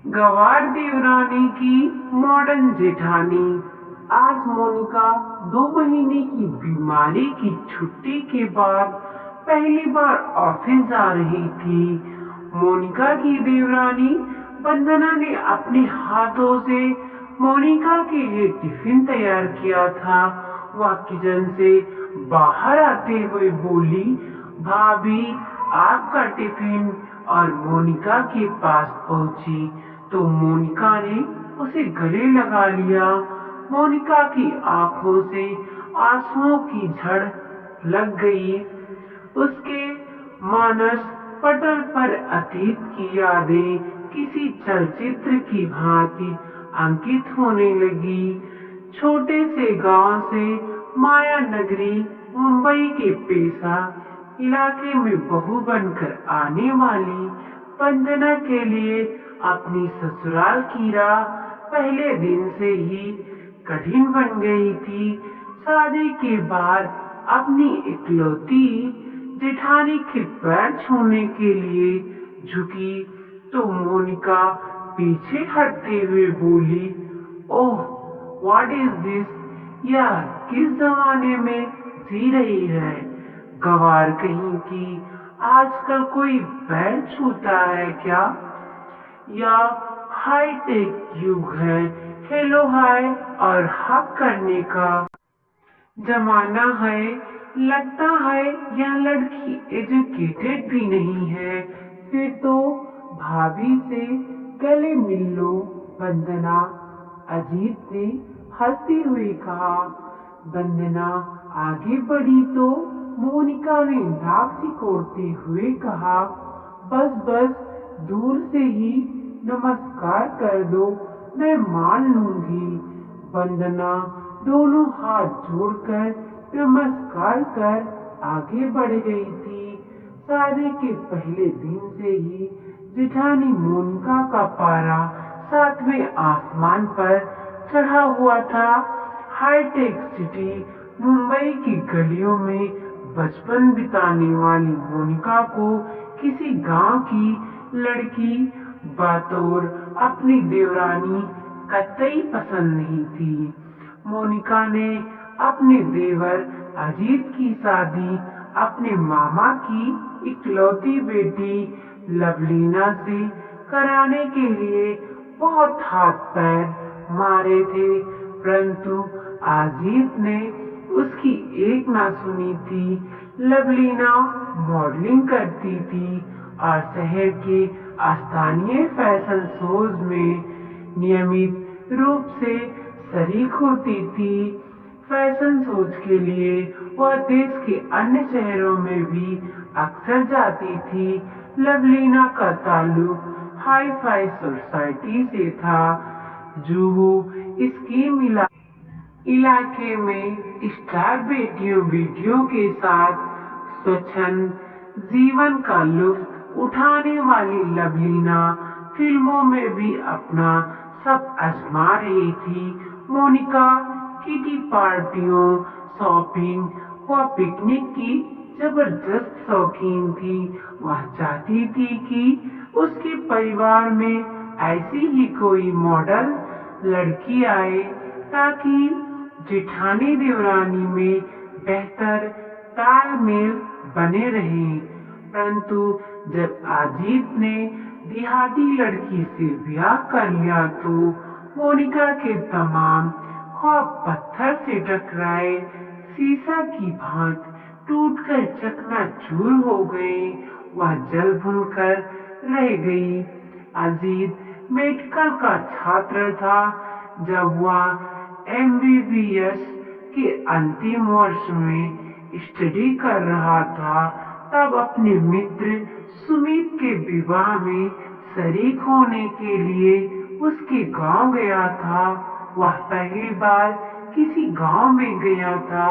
गवार देवरानी की मॉडर्न जेठानी। आज मोनिका 2 महीने की बीमारी की छुट्टी के बाद पहली बार ऑफिस जा रही थी। मोनिका की देवरानी वंदना ने अपने हाथों से मोनिका के लिए टिफिन तैयार किया था। वह किचन से बाहर आते हुए बोली, भाभी आपका टिफिन। और मोनिका के पास पहुंची तो मोनिका ने उसे गले लगा लिया। मोनिका की आंखों से आंसुओं की झड़ लग गई। उसके मानस पटल पर अतीत की यादें किसी चलचित्र की भांति अंकित होने लगी। छोटे से गांव से माया नगरी मुंबई के पेशा इलाके में बहू बनकर आने वाली वंदना के लिए अपनी ससुराल की राह पहले दिन से ही कठिन बन गई थी। शादी के बाद अपनी इकलौती जेठानी के पैर छूने के लिए झुकी तो मोनिका पीछे हटते हुए बोली, ओह व्हाट इज दिस। यह किस जमाने में जी रही है। गवार कहीं की। आजकल कोई पैर छूता है क्या। या हाई टेक युग है। हेलो हाय और हक करने का जमाना है। लगता है यह लड़की एजुकेटेड भी नहीं है। फिर तो भाभी से गले मिल लो वंदना। अजीत ने हंसते हुए कहा। वंदना आगे बढ़ी तो मोनिका ने नाक सिकोड़ते हुए कहा, बस बस दूर से ही नमस्कार कर दो, मैं मान लूंगी। वंदना दोनों हाथ जोड़कर नमस्कार कर आगे बढ़ गई थी। शादी के पहले दिन से ही जेठानी मोनिका का पारा 7वें आसमान पर चढ़ा हुआ था। हाईटेक सिटी मुंबई की गलियों में बचपन बिताने वाली मोनिका को किसी गांव की लड़की बतौर अपनी देवरानी कतई पसंद नहीं थी। मोनिका ने अपने देवर अजीत की शादी अपने मामा की इकलौती बेटी लवलीना से कराने के लिए बहुत हाथ पैर मारे थे, परंतु अजीत ने उसकी एक ना सुनी थी। लवलीना मॉडलिंग करती थी और शहर के स्थानीय फैशन शोज में नियमित रूप से शरीक होती थी। फैशन शोज के लिए वह देश के अन्य शहरों में भी अक्सर जाती थी। लवलीना का ताल्लुक हाई फाई सोसाइटी से था। जुहू स्कीम इलाके में स्टार बेटियों बेटियों के साथ स्वच्छंद जीवन का लुत्फ उठाने वाली लवलीना फिल्मों में भी अपना सब आजमा रही थी। मोनिका किटी पार्टियों, शॉपिंग व पिकनिक की जबरदस्त शौकीन थी। वह चाहती थी कि उसके परिवार में ऐसी ही कोई मॉडल लड़की आए ताकि जेठानी देवरानी में बेहतर तालमेल बने रहे। परंतु जब अजीत ने देहाती लड़की से ब्याह कर लिया तो मोनिका के तमाम ख्वाब पत्थर से टकराए शीशा की भांति टूटकर चकनाचूर हो गए। वह जल भुनकर रह गई। अजीत मेडिकल का छात्र था। जब वह एमबीबीएस के अंतिम वर्ष में स्टडी कर रहा था तब अपने मित्र सुमित के विवाह में शरीक होने के लिए उसके गांव गया था। वह पहली बार किसी गांव में गया था।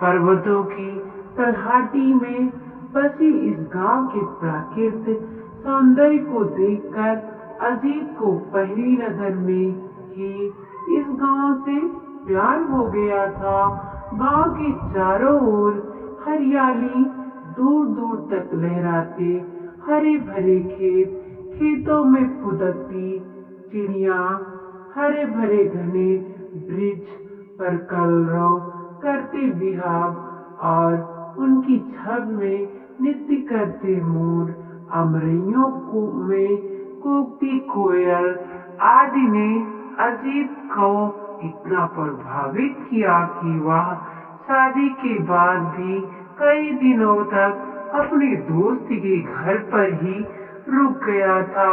पर्वतों की तलहटी में बसी इस गांव के प्राकृतिक सौंदर्य को देखकर अजीत को पहली नजर में ही इस गांव से प्यार हो गया था। गांव के चारों ओर हरियाली दूर दूर तक लहराते हरे भरे खेत, खेतों में फुदकती चिड़िया हरे भरे घने वृक्ष पर कलरव करते विहंग और उनकी छब में नृत्य करते मोर, अमरैयों को में कूकती कोयल आदि ने अजीत को इतना प्रभावित किया कि वह शादी के बाद भी कई दिनों तक अपने दोस्त के घर पर ही रुक गया था।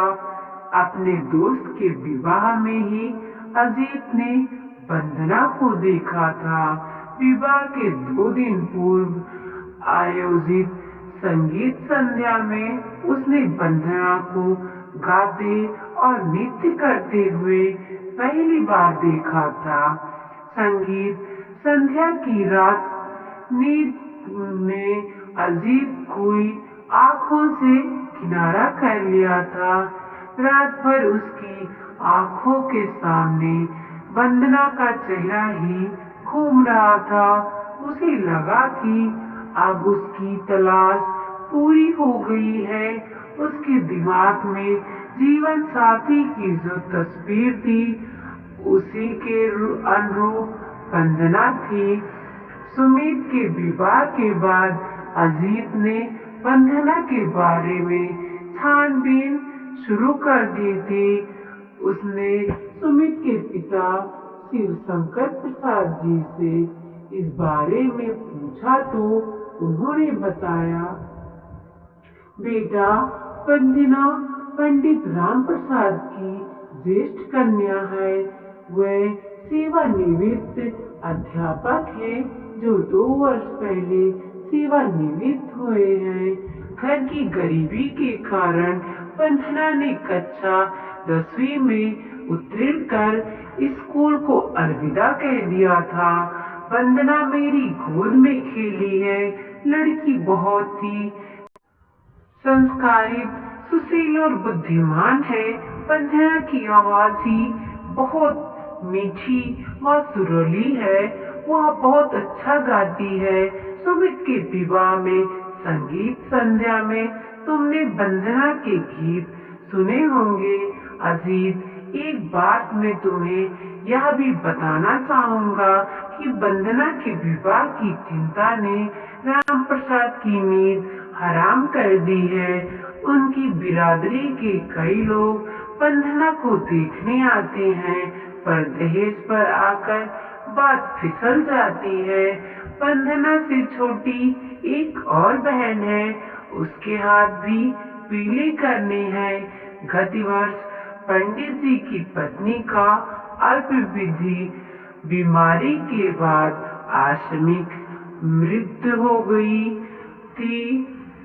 अपने दोस्त के विवाह में ही अजीत ने वंदना को देखा था। विवाह के 2 दिन पूर्व आयोजित संगीत संध्या में उसने वंदना को गाते और नृत्य करते हुए पहली बार देखा था। संगीत संध्या की रात नींद ने अजीत कोई आंखों से किनारा कर लिया था। रात भर उसकी आंखों के सामने वंदना का चेहरा ही घूम रहा था। उसे लगा कि अब उसकी तलाश पूरी हो गई है। उसके दिमाग में जीवन साथी की जो तस्वीर थी उसी के अनुरूप वंदना थी। सुमित के विवाह के बाद अजीत ने वंदना के बारे में छानबीन शुरू कर दी थी। उसने सुमित के पिता शिव शंकर प्रसाद जी से इस बारे में पूछा तो उन्होंने बताया, बेटा, वंदना पंडित राम प्रसाद की ज्येष्ठ कन्या है। वह सेवानिवृत्त अध्यापक है जो 2 वर्ष पहले सेवानिवृत्त हुए हैं। घर की गरीबी के कारण वंदना ने कक्षा 10वीं में उत्तीर्ण कर स्कूल को अलविदा कह दिया था। वंदना मेरी गोद में खेली है। लड़की बहुत ही संस्कारित, सुशील और बुद्धिमान है। वंदना की आवाज ही बहुत मीठी व सुरीली है। वह बहुत अच्छा गाती है। सुमित के विवाह में संगीत संध्या में तुमने वंदना के गीत सुने होंगे। अजीत, एक बात मैं तुम्हें यह भी बताना चाहूंगा कि वंदना के विवाह की चिंता ने राम प्रसाद की नींद हराम कर दी है। उनकी बिरादरी के कई लोग वंदना को देखने आते हैं, पर दहेज पर आकर बात फिसल जाती है। वंदना से छोटी एक और बहन है, उसके हाथ भी पीले करने हैं। गत वर्ष पंडित जी की पत्नी का अल्पावधि बीमारी के बाद आकस्मिक मृत्यु हो गई थी।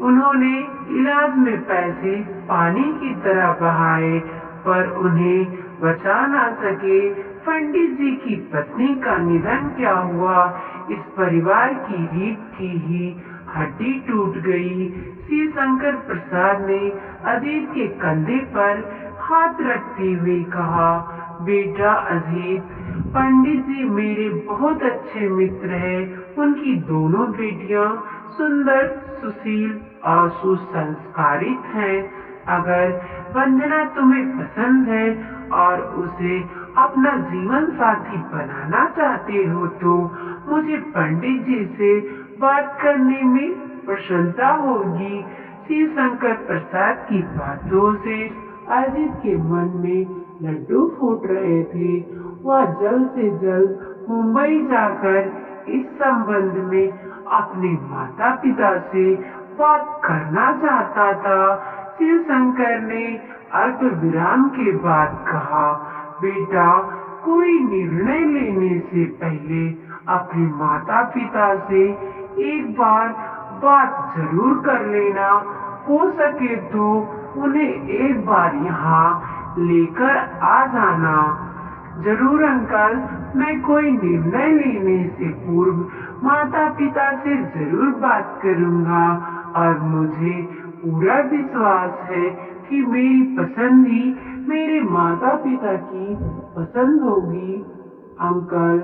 उन्होंने इलाज में पैसे पानी की तरह बहाए पर उन्हें बचा ना सके। पंडित जी की पत्नी का निधन क्या हुआ, इस परिवार की रीढ़ की ही हड्डी टूट गई। शिव शंकर प्रसाद ने अजीत के कंधे पर हाथ रखते हुए कहा, बेटा अजीत, पंडित जी मेरे बहुत अच्छे मित्र हैं। उनकी दोनों बेटियां सुंदर, सुशील और सुसंस्कारित हैं। अगर वंदना तुम्हें पसंद है और उसे अपना जीवन साथी बनाना चाहते हो तो मुझे पंडित जी से बात करने में प्रसन्नता होगी। शिव शंकर प्रसाद की बातों से अजीत के मन में लड्डू फूट रहे थे। वह जल्द से जल्द मुंबई जाकर इस संबंध में अपने माता पिता से बात करना चाहता था। शिव शंकर ने अल्प विराम के बाद कहा, बेटा, कोई निर्णय लेने से पहले अपने माता पिता से एक बार बात जरूर कर लेना। हो सके तो उन्हें एक बार यहाँ लेकर आ जाना। जरूर अंकल, मैं कोई निर्णय लेने से पूर्व माता पिता से जरूर बात करूंगा और मुझे पूरा विश्वास है कि मेरी पसंद ही मेरे माता पिता की पसंद होगी। अंकल,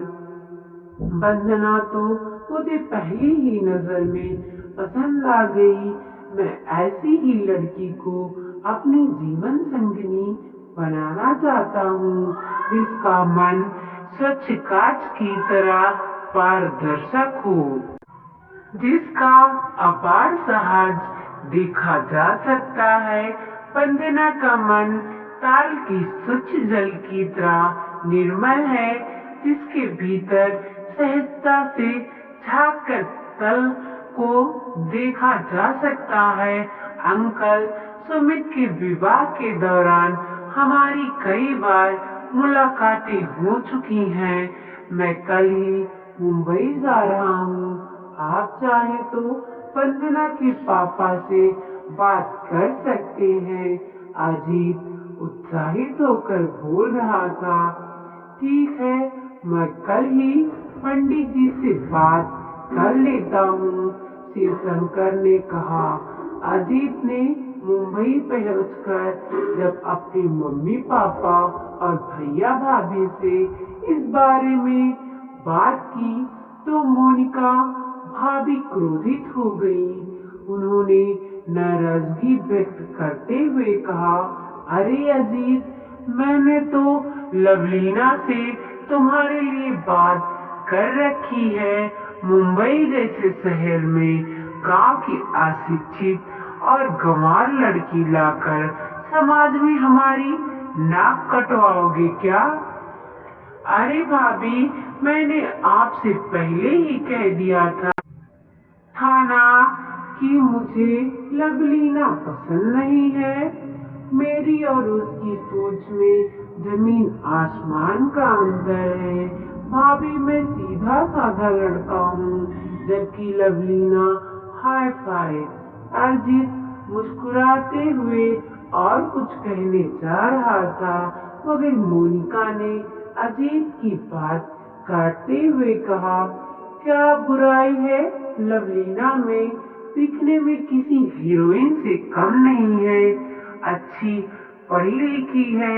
वंदना तो मुझे पहली ही नजर में पसंद आ गई। मैं ऐसी ही लड़की को अपनी जीवन संगिनी बनाना चाहता हूँ जिसका मन स्वच्छ कांच की तरह पारदर्शक हो, जिसका अपार साहस देखा जा सकता है। वंदना का मन ताल की स्वच्छ जल की तरह निर्मल है, जिसके भीतर सहजता से झांक कर तल को देखा जा सकता है। अंकल सुमित के विवाह के दौरान हमारी कई बार मुलाकातें हो चुकी हैं। मैं कल ही मुंबई जा रहा हूँ। आप चाहें तो वंदना के पापा से बात कर सकते हैं। अजीत उत्साहित होकर बोल रहा था। ठीक है, मैं कल ही पंडित जी से बात कर लेता हूँ, शिवशंकर ने कहा। अजीत ने मुंबई पहुंचकर जब अपने मम्मी पापा और भैया भाभी से इस बारे में बात की तो मोनिका भाभी क्रोधित हो गई। उन्होंने नाराजगी व्यक्त करते हुए कहा, अरे अजीत, मैंने तो लवलीना से तुम्हारे लिए बात कर रखी है। मुंबई जैसे शहर में गांव की अशिक्षित और गंवार लड़की लाकर समाज में हमारी नाक कटवाओगे क्या? अरे भाभी, मैंने आपसे पहले ही कह दिया था ना कि मुझे लवलीना पसंद नहीं है। मेरी और उसकी सोच में जमीन आसमान का अंतर है। भाभी, मैं सीधा साधा लड़का हूँ, जबकि लवलीना हाय फाय। अरजीत मुस्कुराते हुए और कुछ कहने जा रहा था, मगर मोनिका ने अजीत की बात काटते हुए कहा, क्या बुराई है लवलीना में? दिखने में किसी हीरोइन से कम नहीं है। अच्छी पढ़ी लिखी है,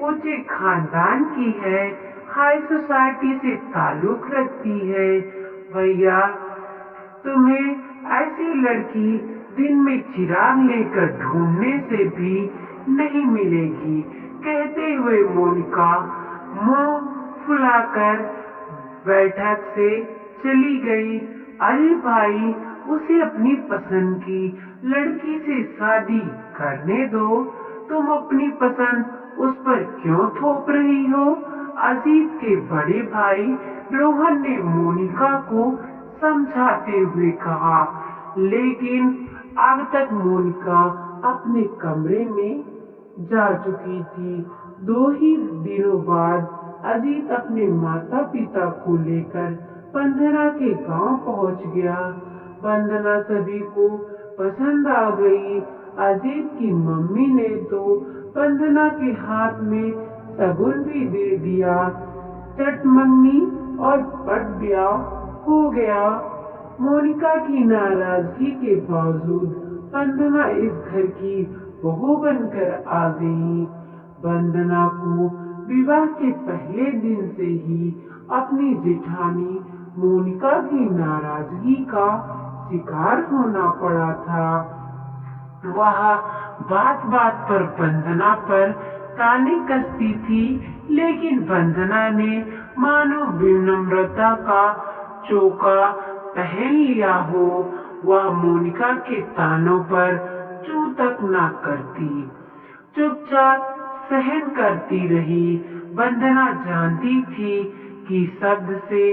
ऊंचे खानदान की है, हाई सोसाइटी से ताल्लुक रखती है। भैया, तुम्हें ऐसी लड़की दिन में चिराग लेकर ढूंढने से भी नहीं मिलेगी। कहते हुए मोनिका मुंह फुलाकर बैठक से चली गई। अरे भाई, उसे अपनी पसंद की लड़की से शादी करने दो। तुम अपनी पसंद उस पर क्यों थोप रही हो? अजीत के बड़े भाई रोहन ने मोनिका को समझाते हुए कहा। लेकिन अब तक मोनिका अपने कमरे में जा चुकी थी। 2 ही दिनों बाद अजीत अपने माता पिता को लेकर वंदना के गांव पहुंच गया। वंदना सभी को पसंद आ गई। अजीत की मम्मी ने तो वंदना के हाथ में शगुन भी दे दिया। चटमंगनी और पट ब्याह हो गया। मोनिका की नाराजगी के बावजूद वंदना इस घर की बहू बनकर आ गई। वंदना को विवाह के पहले दिन से ही अपनी जेठानी मोनिका की नाराजगी का शिकार होना पड़ा था। वह बात बात पर वंदना पर ताने कसती थी, लेकिन वंदना ने मानो विनम्रता का चोका पहन लिया हो। वह मोनिका के तानों पर चू तक न करती, चुपचाप सहन करती रही। वंदना जानती थी कि शब्द से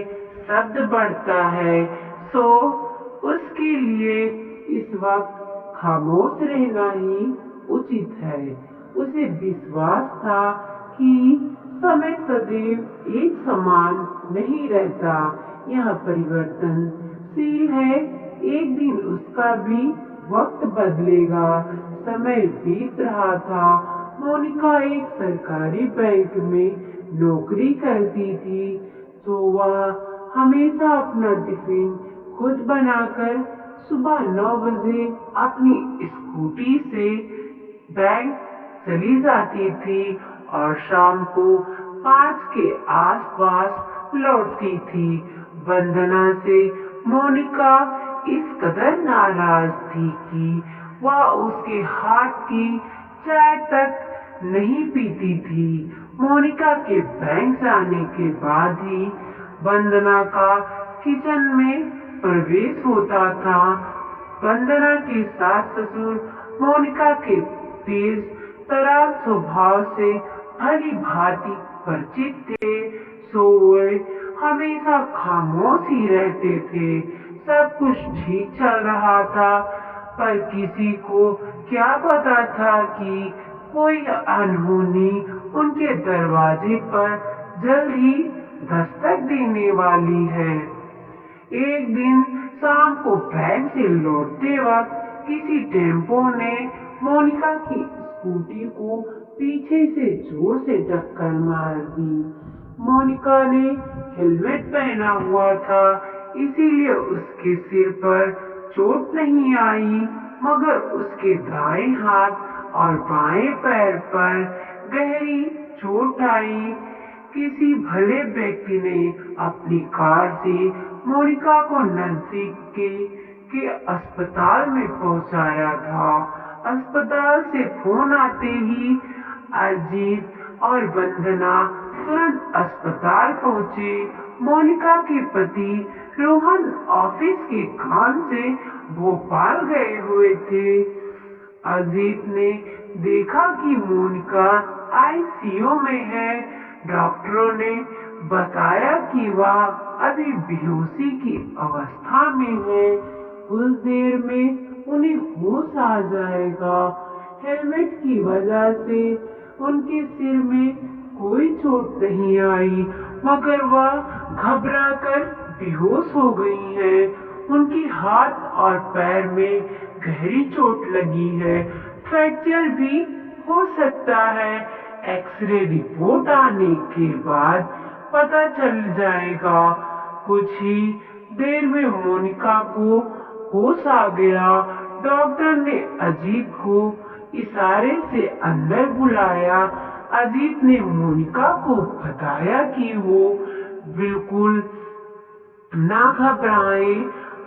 शब्द बढ़ता है, सो उसके लिए इस वक्त खामोश रहना ही उचित है। उसे विश्वास था कि समय सदैव एक समान नहीं रहता, यह परिवर्तनशील है। एक दिन उसका भी वक्त बदलेगा। समय बीत रहा था। मोनिका एक सरकारी बैंक में नौकरी करती थी, तो वह हमेशा अपना टिफिन खुद बनाकर सुबह 9 बजे अपनी स्कूटी से बैंक चली जाती थी और शाम को 5 के आसपास लौटती थी। वंदना से मोनिका इस कदर नाराज थी कि वह उसके हाथ की चाय तक नहीं पीती थी। मोनिका के बैंक जाने के बाद ही वंदना का किचन में प्रवेश होता था। वंदना के सास ससुर मोनिका के तेज तरार स्वभाव से भली भांति परिचित थे। सो वे हमेशा खामोश ही रहते थे। सब कुछ ठीक चल रहा था, पर किसी को क्या पता था कि कोई अनहोनी उनके दरवाजे पर जल्द ही दस्तक देने वाली है। एक दिन शाम को बैंक से लौटते वक्त किसी टेम्पो ने मोनिका की स्कूटी को पीछे से जोर से टक्कर मार दी। मोनिका ने हेलमेट पहना हुआ था, इसीलिए उसके सिर पर चोट नहीं आई, मगर उसके दाएं हाथ और बाएं पैर पर गहरी चोट आई। किसी भले व्यक्ति ने अपनी कार से मोनिका को नजदीक के अस्पताल में पहुंचाया था। अस्पताल से फोन आते ही अजीत और वंदना तुरंत अस्पताल पहुंचे। मोनिका के पति रोहन ऑफिस के काम से भोपाल गए हुए थे। अजीत ने देखा कि मोनिका आईसीयू में है। डॉक्टरों ने बताया कि वह अभी बेहोशी की अवस्था में है। कुछ देर में उन्हें होश आ जाएगा। हेलमेट की वजह से उनके सिर में कोई चोट नहीं आई, मगर वह घबराकर बेहोश हो गई हैं। उनके हाथ और पैर में गहरी चोट लगी है। फ्रैक्चर भी हो सकता है। एक्सरे रिपोर्ट आने के बाद पता चल जाएगा। कुछ ही देर में मोनिका को होश आ गया। डॉक्टर ने अजीत को इशारे से अंदर बुलाया। अजीत ने मोनिका को बताया कि वो बिल्कुल ना घबराए,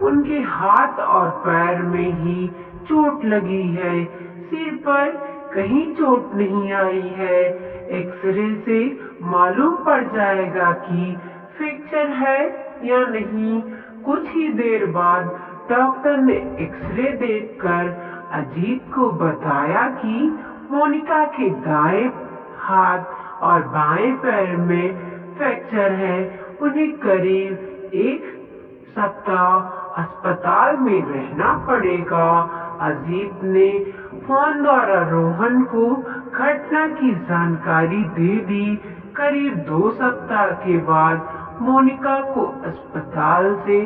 उनके हाथ और पैर में ही चोट लगी है, सिर पर कहीं चोट नहीं आई है। एक्सरे से मालूम पड़ जाएगा कि फ्रैक्चर है या नहीं। कुछ ही देर बाद डॉक्टर ने एक्सरे देखकर अजीत को बताया कि मोनिका के दाएं हाथ और बाएं पैर में फ्रैक्चर है। उन्हें करीब एक सप्ताह अस्पताल में रहना पड़ेगा। अजीत ने फोन द्वारा रोहन को घटना की जानकारी दे दी। करीब 2 सप्ताह के बाद मोनिका को अस्पताल से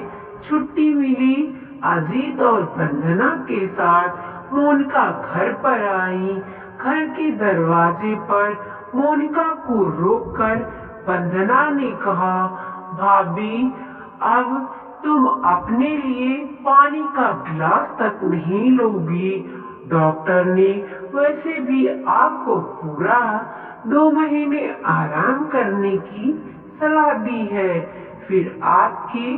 छुट्टी मिली। अजीत और वंदना के साथ मोनिका घर पर आई। घर के दरवाजे पर मोनिका को रोककर वंदना ने कहा, भाभी, अब तुम अपने लिए पानी का गिलास तक नहीं लोगी। डॉक्टर ने वैसे भी आपको पूरा 2 महीने आराम करने की सलाह दी है। फिर आपके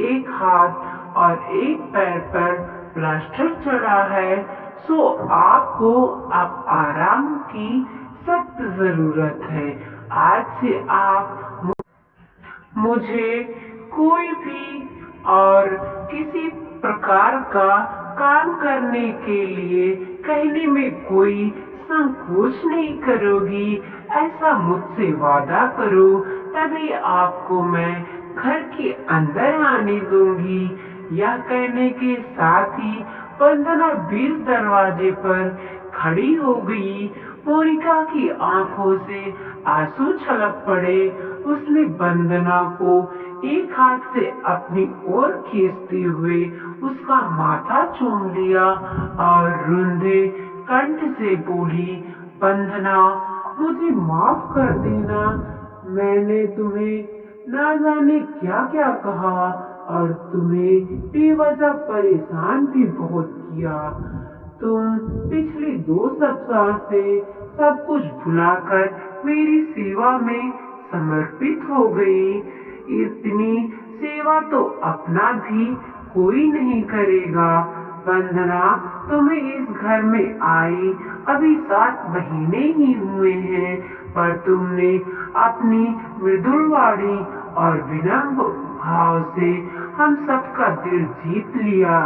एक हाथ और एक पैर पर प्लास्टर चढ़ा है, सो आपको अब आराम की सख्त जरूरत है। आज से आप मुझे कोई भी और किसी प्रकार का काम करने के लिए कहने में कोई संकोच नहीं करोगी। ऐसा मुझसे वादा करो, तभी आपको मैं घर के अंदर आने दूंगी। यह कहने के साथ ही वंदना बीच दरवाजे पर खड़ी हो गई। मोनिका की आंखों से आंसू छलक पड़े। उसने वंदना को एक हाथ से अपनी ओर खींचते हुए उसका माथा चूम लिया और रुंधे कंठ से बोली, वंदना, मुझे माफ कर देना। मैंने तुम्हें ना जाने क्या क्या कहा और तुम्हें बेवजह परेशान भी बहुत किया। तुम पिछले 2 सप्ताह से सब कुछ भुलाकर मेरी सेवा में समर्पित हो गई। इतनी सेवा तो अपना भी कोई नहीं करेगा। वंदना, तुम्हें इस घर में आए अभी 7 महीने ही हुए हैं, पर तुमने अपनी मृदुल वाणी और विनम्र भाव से हम सबका दिल जीत लिया।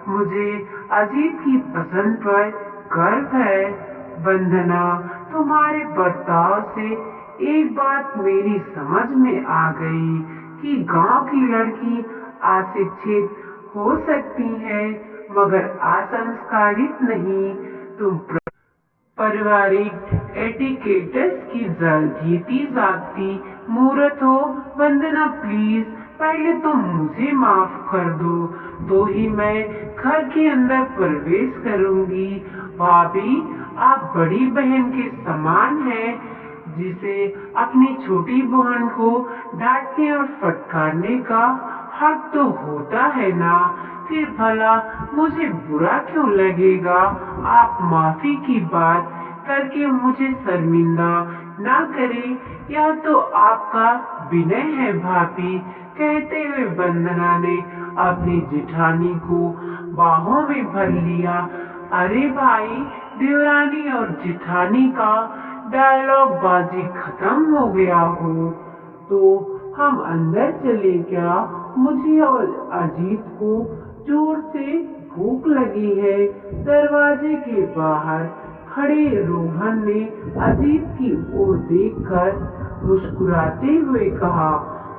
मुझे अजीत की पसंद पर गर्व है। वंदना, तुम्हारे बर्ताव से एक बात मेरी समझ में आ गई कि गांव की लड़की अशिक्षित हो सकती है मगर असंस्कारित नहीं। तुम पारिवारिक एटिकेट्स की जीती जागती मूर्त हो। वंदना प्लीज, पहले तुम मुझे माफ कर दो, तो ही मैं घर के अंदर प्रवेश करूंगी। भाभी, आप बड़ी बहन के समान हैं, जिसे अपनी छोटी बहन को डांटने और फटकारने का हक तो होता है ना। फिर भला मुझे बुरा क्यों लगेगा? आप माफी की बात करके मुझे शर्मिंदा ना करें, यह तो आपका विनय है भाभी। कहते हुए वंदना ने अपनी जेठानी को बाहों में भर लिया। अरे भाई, देवरानी और जेठानी का डायलॉग बाजी खत्म हो गया हो तो हम अंदर चले क्या? मुझे और अजीत को जोर से भूख लगी है। दरवाजे के बाहर खड़े रोहन ने अजीत की ओर देखकर मुस्कुराते हुए कहा,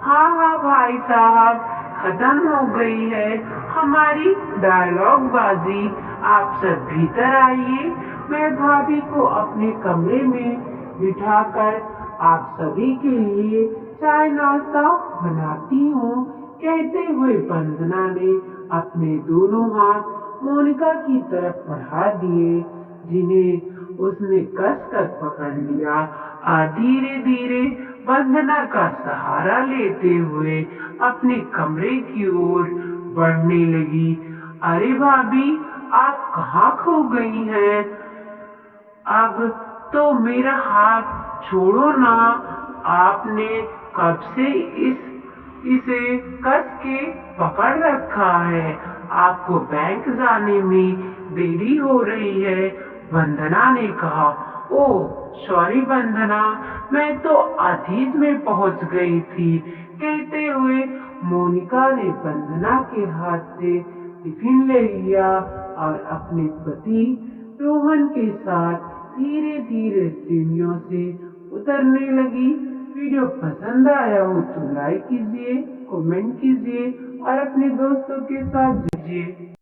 हाँ हाँ भाई साहब, खत्म हो गई है हमारी डायलॉग बाजी। आप सब भीतर आइए, मैं भाभी को अपने कमरे में बिठाकर आप सभी के लिए चाय नाश्ता बनाती हूँ। कहते हुए वंदना ने अपने दोनों हाथ मोनिका की तरफ बढ़ा दिए, जिन्हें उसने कसकर पकड़ लिया और धीरे धीरे वंदना का सहारा लेते हुए अपने कमरे की ओर बढ़ने लगी। अरे भाभी, आप कहाँ खो गई हैं? अब तो मेरा हाथ छोड़ो ना। आपने कब से इसे कस के पकड़ रखा है? आपको बैंक जाने में देरी हो रही है। वंदना ने कहा, ओह सॉरी वंदना, मैं तो अतीत में पहुंच गई थी। कहते हुए मोनिका ने वंदना के हाथ से टिफिन ले लिया और अपने पति रोहन के साथ धीरे धीरे सीढ़ियों से उतरने लगी। वीडियो पसंद आया हो तो लाइक कीजिए, कमेंट कीजिए और अपने दोस्तों के साथ दीजिए।